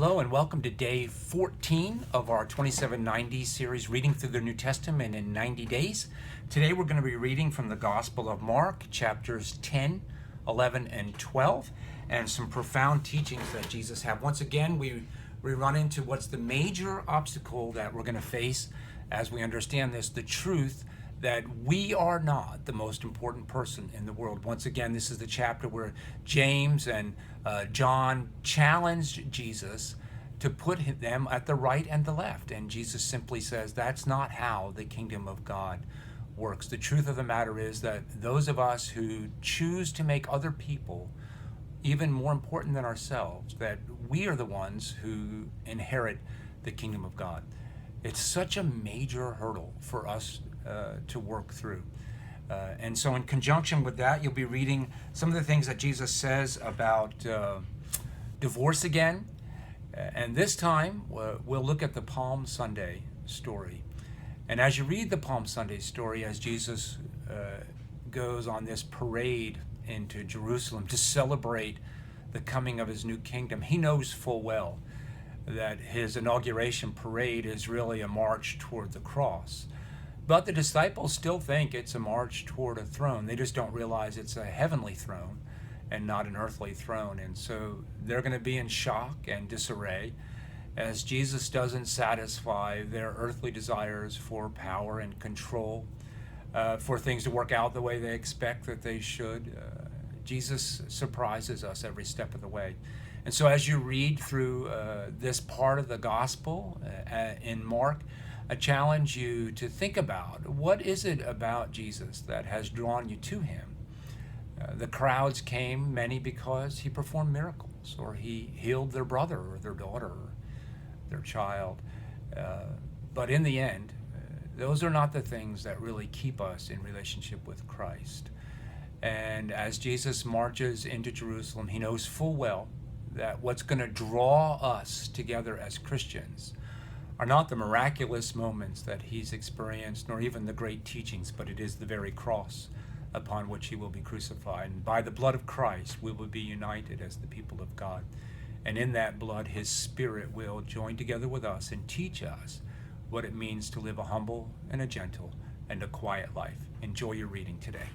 Hello and welcome to day 14 of our 2790 series, Reading Through the New Testament in 90 Days. Today we're going to be reading from the Gospel of Mark, chapters 10, 11, and 12, and some profound teachings that Jesus had. Once again, we run into what's the major obstacle that we're going to face as we understand this, the truth that we are not the most important person in the world. Once again, this is the chapter where James and John challenged Jesus to put them at the right and the left. And Jesus simply says, that's not how the kingdom of God works. The truth of the matter is that those of us who choose to make other people even more important than ourselves, that we are the ones who inherit the kingdom of God. It's such a major hurdle for us to work through. And so in conjunction with that, you'll be reading some of the things that Jesus says about divorce again. And this time, we'll look at the Palm Sunday story. And as you read the Palm Sunday story, as Jesus goes on this parade into Jerusalem to celebrate the coming of his new kingdom, he knows full well that his inauguration parade is really a march toward the cross. But the disciples still think it's a march toward a throne. They just don't realize it's a heavenly throne and not an earthly throne. And so they're going to be in shock and disarray as Jesus doesn't satisfy their earthly desires for power and control, for things to work out the way they expect that they should. Jesus surprises us every step of the way. And so as you read through this part of the gospel in Mark, I challenge you to think about, what is it about Jesus that has drawn you to him? The crowds came, many, because he performed miracles, or he healed their brother or their daughter or their child. But in the end, those are not the things that really keep us in relationship with Christ. And as Jesus marches into Jerusalem, he knows full well that what's going to draw us together as Christians are not the miraculous moments that he's experienced, nor even the great teachings, but it is the very cross upon which he will be crucified. And by the blood of Christ, we will be united as the people of God. And in that blood, his Spirit will join together with us and teach us what it means to live a humble and a gentle and a quiet life. Enjoy your reading today.